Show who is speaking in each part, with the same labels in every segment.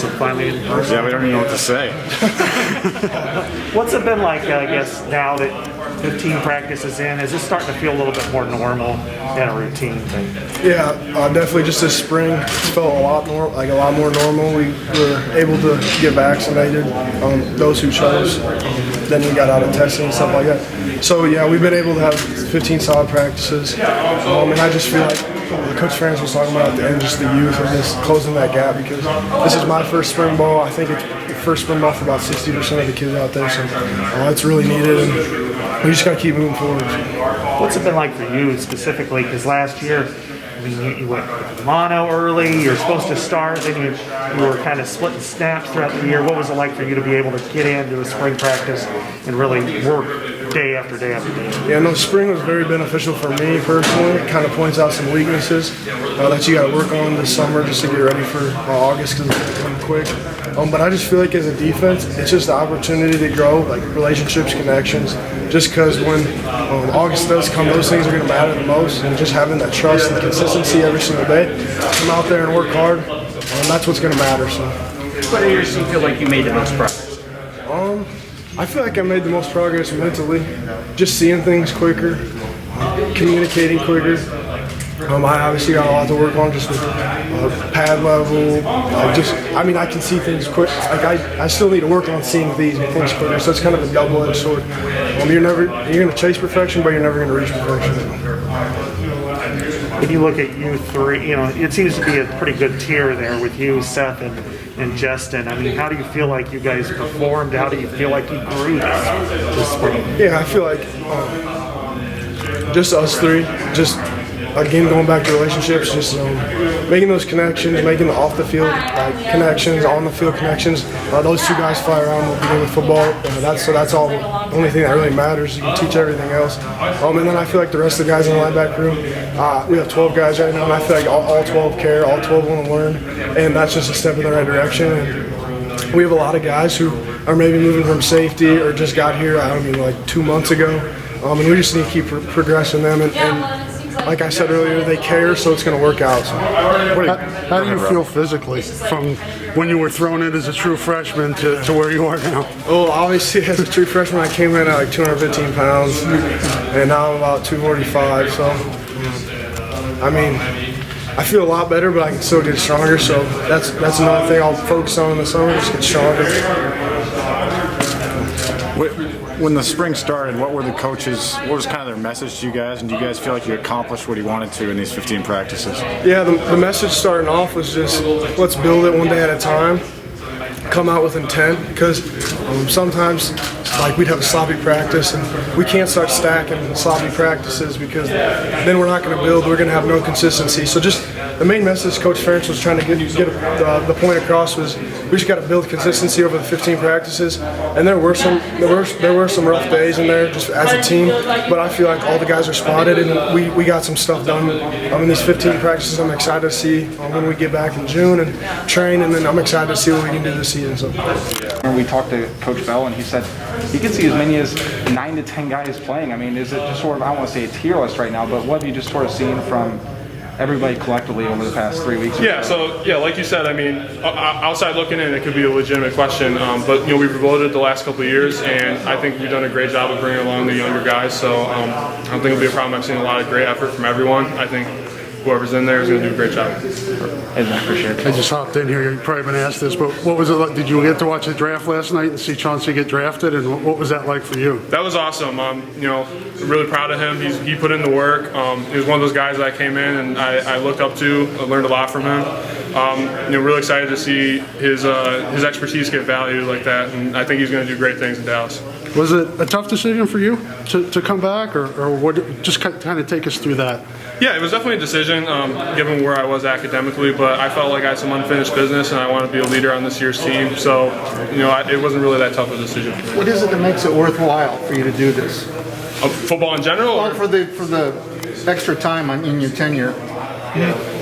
Speaker 1: Goodson finally in person.
Speaker 2: Yeah, we don't even know what to say.
Speaker 1: What's it been like, I guess, now that 15 practices in? Is it starting to feel a little bit more normal than a routine thing?
Speaker 3: Yeah, definitely. Just this spring, it's felt a lot more normal. We were able to get vaccinated. Those who chose. Then we got out of testing and stuff like that. So yeah, we've been able to have 15 solid practices, and I just feel like Coach Ferentz was talking about at the end, just the youth and just closing that gap, because this is my first spring ball. I think it's the first spring ball for about 60% of the kids out there, so it's really needed, and we just got to keep moving forward.
Speaker 1: What's it been like for you specifically? Because last year, I mean, you went mono early, you were supposed to start, then you were kind of splitting snaps throughout the year. What was it like for you to be able to get into a spring practice and really work day after day after day?
Speaker 3: Yeah, no, spring was very beneficial for me personally. It kind of points out some weaknesses that you got to work on this summer just to get ready for August, because it's going to come quick. But I just feel like as a defense, it's just the opportunity to grow, like relationships, connections, just because when August does come, those things are going to matter the most, and just having that trust and consistency every single day, come out there and work hard, and that's what's going to matter. So.
Speaker 4: What areas do you feel like you made the most progress?
Speaker 3: I feel like I made the most progress mentally, just seeing things quicker, communicating quicker. I obviously got a lot to work on just with pad level. I can see things quick. Like I still need to work on seeing things quicker. So it's kind of a double-edged sword. You're going to chase perfection, but you're never going to reach perfection.
Speaker 1: When you look at you three, it seems to be a pretty good tier there with you, Seth, and Justin. I mean, how do you feel like you guys performed? How do you feel like you grew this spring?
Speaker 3: Yeah, I feel like just us three, just again going back to relationships, just making those connections, making the off the field connections, on the field connections. Those two guys fly around with the game of football. That's all. The only thing that really matters. You can teach everything else. And then I feel like the rest of the guys in the linebacker room, we have 12 guys right now, and I feel like all 12 care, all 12 want to learn, and that's just a step in the right direction. And we have a lot of guys who are maybe moving from safety or just got here, like 2 months ago, and we just need to keep progressing them. And like I said earlier, they care, so it's going to work out. So.
Speaker 5: How do you feel physically from when you were thrown in as a true freshman to where you are now?
Speaker 3: Well, obviously, as a true freshman, I came in at like 215 pounds, and now I'm about 245. So, I feel a lot better, but I can still get stronger. So that's another thing I'll focus on in the summer, just get stronger.
Speaker 2: When the spring started, what was kind of their message to you guys, and do you guys feel like you accomplished what you wanted to in these 15 practices?
Speaker 3: Yeah, the message starting off was just, let's build it one day at a time, come out with intent, because sometimes we'd have a sloppy practice, and we can't start stacking sloppy practices, because then we're not going to build, we're going to have no consistency. So just the main message Coach Ferentz was trying to get the point across was we just got to build consistency over the 15 practices, and there were some rough days in there just as a team, but I feel like all the guys are spotted, and we got some stuff done in these 15 practices. I'm excited to see when we get back in June and train, and then I'm excited to see what we can do this season. So.
Speaker 4: When we talked to Coach Bell, and he said you can see as many as 9 to 10 guys playing. I mean, is it just sort of, I don't want to say a tier list right now, but what have you just sort of seen from everybody collectively over the past 3 weeks?
Speaker 6: Yeah, so like you said, outside looking in, it could be a legitimate question, but we've reloaded the last couple of years, and I think we've done a great job of bringing along the younger guys. So I don't think it'll be a problem. I've seen a lot of great effort from everyone. I think whoever's in there is going to do a great job.
Speaker 4: I appreciate it.
Speaker 5: I just hopped in here. You've probably been asked this, but what was it like? Did you get to watch the draft last night and see Chauncey get drafted, and what was that like for you?
Speaker 6: That was awesome. Really proud of him. He put in the work. He was one of those guys that I came in and I looked up to. I learned a lot from him. Really excited to see his expertise get valued like that, and I think he's going to do great things in Dallas.
Speaker 5: Was it a tough decision for you to come back, or what? Just kind of take us through that.
Speaker 6: Yeah, it was definitely a decision, given where I was academically, but I felt like I had some unfinished business and I wanted to be a leader on this year's team, so it wasn't really that tough a decision.
Speaker 7: What is it that makes it worthwhile for you to do this?
Speaker 6: Football in general?
Speaker 7: Well, for the extra time in your tenure.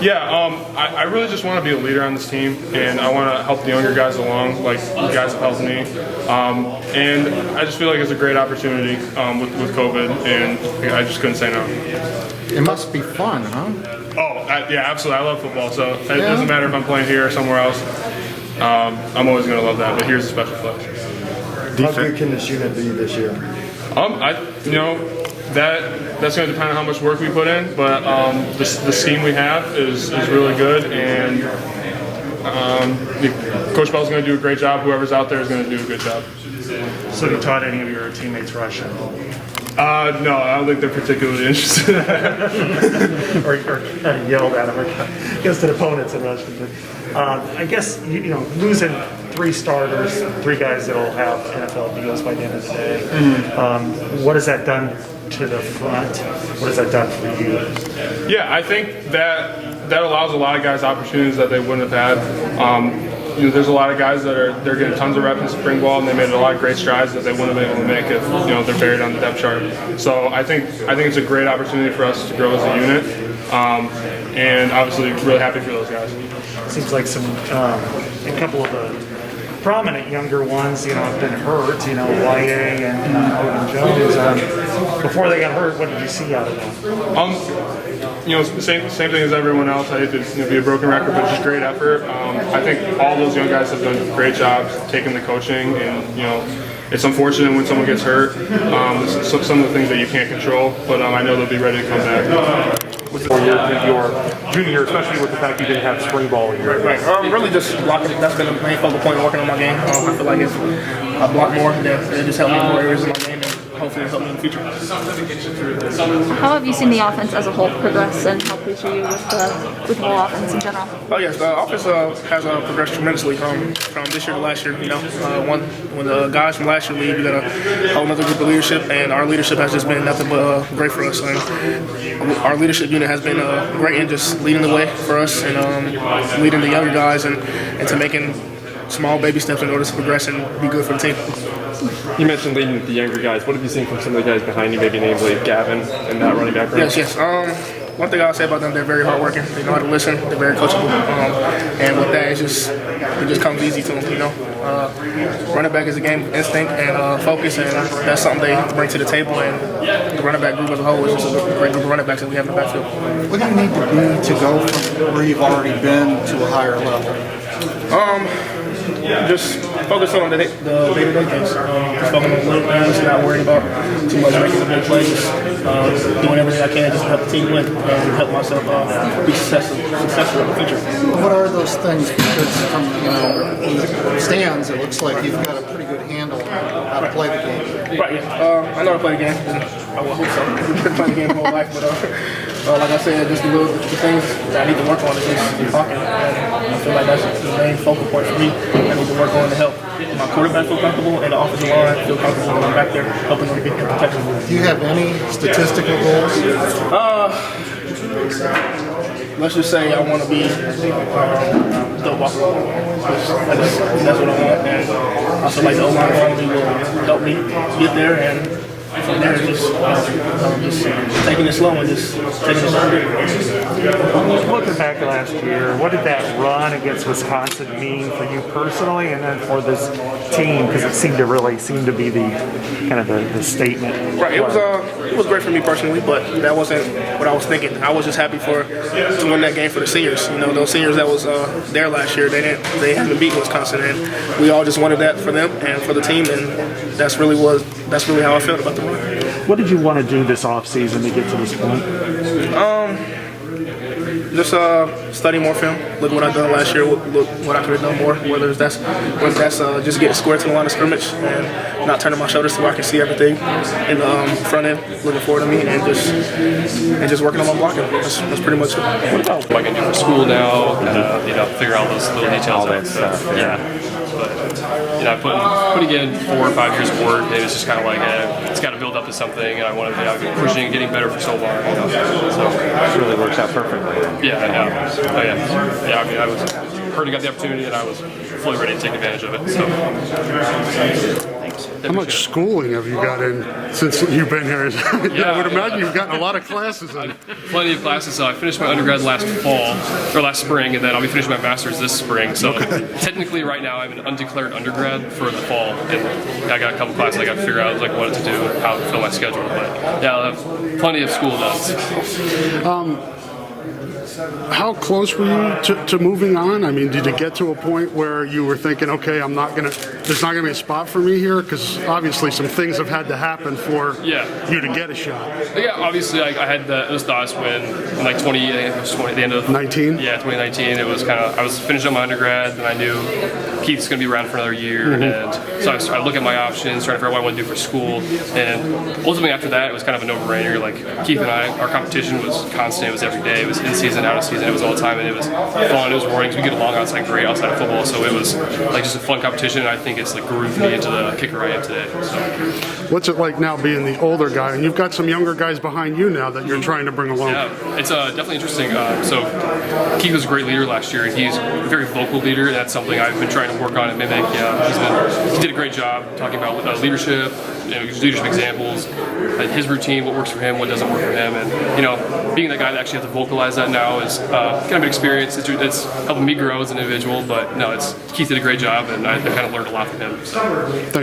Speaker 6: Yeah, I really just want to be a leader on this team, and I want to help the younger guys along, like you guys have helped me. And I just feel like it's a great opportunity with COVID, and I just couldn't say no.
Speaker 7: It must be fun, huh?
Speaker 6: Oh, yeah, absolutely. I love football, so it doesn't matter if I'm playing here or somewhere else. I'm always going to love that. But here's a special place.
Speaker 8: How good can this unit be this year?
Speaker 6: That's going to depend on how much work we put in, but the scheme we have is really good, and Coach Bell's going to do a great job. Whoever's out there is going to do a good job.
Speaker 1: So you taught any of your teammates Russian?
Speaker 6: No, I don't think they're particularly interested in that.
Speaker 1: or kind of yelled at them against their opponents in Russian. But, I guess, losing 3 starters, 3 guys that'll have NFL deals by the end of the day, what has that done to the front? What has that done for you?
Speaker 6: Yeah, I think that allows a lot of guys opportunities that they wouldn't have had. There's a lot of guys they're getting tons of reps in spring ball, and they made a lot of great strides that they wouldn't have been able to make if they're buried on the depth chart. So I think it's a great opportunity for us to grow as a unit, and obviously really happy for those guys.
Speaker 1: Seems like a couple of the prominent younger ones, have been hurt. White and Odin Jones. Before they got hurt, what did you see out of them?
Speaker 6: Same thing as everyone else. I hate to be a broken record, but just great effort. I think all those young guys have done great jobs taking the coaching, and it's unfortunate when someone gets hurt. Some of the things that you can't control, but I know they'll be ready to come back.
Speaker 9: With your junior year, especially with the fact you didn't have spring ball in your
Speaker 10: Right. Really just blocking. That's been the main focal point of working on my game. I feel like if I block more, then it just helps me in more areas of my game, and hopefully it'll help me in the future.
Speaker 11: How have you seen the offense as a whole progress, and how pleased are you with the whole offense in general?
Speaker 10: Oh yes, the offense has progressed tremendously from this year to last year. When the guys from last year leave, we got a whole other group of leadership, and our leadership has just been nothing but great for us. And our leadership unit has been great in just leading the way for us and leading the younger guys and to making small baby steps in order to progress and be good for the team.
Speaker 9: You mentioned leading the younger guys. What have you seen from some of the guys behind you, maybe namely Gavin and that running back room?
Speaker 10: Yes. One thing I'll say about them, they're very hardworking. They know how to listen. They're very coachable. And with that, it just comes easy to them. Running back is a game of instinct and focus, and that's something they bring to the table. And the running back group as a whole is just a great group of running backs that we have in the backfield.
Speaker 7: What do you need to do to go from where you've already been to a higher level?
Speaker 10: Just focus on the day-to-day things. Just focus on little things, not worrying about too much making the big plays. Doing everything I can just to help the team win and help myself be successful in the future.
Speaker 7: What are those things? Because from the stands, it looks like you've got a pretty good handle on how to play the game.
Speaker 10: Right, yeah. I know how to play the game. I will hope so. I've been playing the game my whole life, but like I said, just the things that I need to work on is just talking. I feel like that's the main focal point for me. I need to work on to help my quarterback feel comfortable and the offensive line feel comfortable when I'm back there helping them get protected.
Speaker 7: Do you have any statistical goals?
Speaker 10: Let's just say I want to be dope walker. That's what I want, and I feel like the O-line around me will help me get there, and from there just taking it slow and just taking it slow.
Speaker 1: Looking back at last year, what did that run against Wisconsin mean for you personally, and then for this team? Because it seemed to be the kind of the statement.
Speaker 10: Right. It was great for me personally, but that wasn't what I was thinking. I was just happy to win that game for the seniors. Those seniors that was there last year, they haven't beat Wisconsin, and we all just wanted that for them and for the team, and that's really how I felt about the run.
Speaker 1: What did you want to do this offseason to get to this point?
Speaker 10: Just study more film. Look what I done last year. Look what I could have done more. Whether that's just getting square to the line of scrimmage and not turning my shoulders to where I can see everything in the front end, looking forward to me, and just working on my blocking. That's pretty much it.
Speaker 12: What about what I can do for school now? Figure out those little details.
Speaker 9: All that stuff.
Speaker 12: Yeah. But putting in 4 or 5 years of work, and it's just kind of like it's got to build up to something, and I want to be pushing and getting better for so long. So
Speaker 9: it really works out perfectly.
Speaker 12: Yeah. I mean, I was heard I got the opportunity, and I was fully ready to take advantage of it. So.
Speaker 5: How much schooling have you gotten since you've been here? I would imagine you've gotten a lot of classes in.
Speaker 12: Plenty of classes. So I finished my undergrad last spring, and then I'll be finishing my master's this spring. So technically right now I'm an undeclared undergrad for the fall, and I got a couple classes I got to figure out what to do, how to fill my schedule. But yeah, I'll have plenty of school done.
Speaker 5: how close were you to moving on? I mean, did you get to a point where you were thinking, okay, there's not gonna be a spot for me here? Because obviously some things have had to happen for you to get a shot.
Speaker 12: Yeah, obviously I had those thoughts when in like 20, I think it was 20, the end of
Speaker 5: 19.
Speaker 12: Yeah, 2019. It was kind of, I was finishing up my undergrad, and I knew Keith's going to be around for another year, and so I started looking at my options, trying to figure out what I want to do for school, and ultimately after that, it was kind of a no-brainer. Like Keith and I, our competition was constant. It was every day. It was in season, out of season. It was all the time, and it was fun. It was rewarding. We get along outside great outside of football, so it was like just a fun competition. And I think it's like grooved me into the kicker I am today. So.
Speaker 5: What's it like now being the older guy, and you've got some younger guys behind you now that you're trying to bring along?
Speaker 12: Yeah, it's definitely interesting. So Keith was a great leader last year, and he's a very vocal leader. And that's something I've been trying to work on and mimic. He did a great job talking about leadership, leadership examples, his routine, what works for him, what doesn't work for him, and being the guy that actually has to vocalize that now is kind of an experience. It's helping me grow as an individual. But no, Keith did a great job, and I kind of learned a lot from him. So.
Speaker 5: Thanks.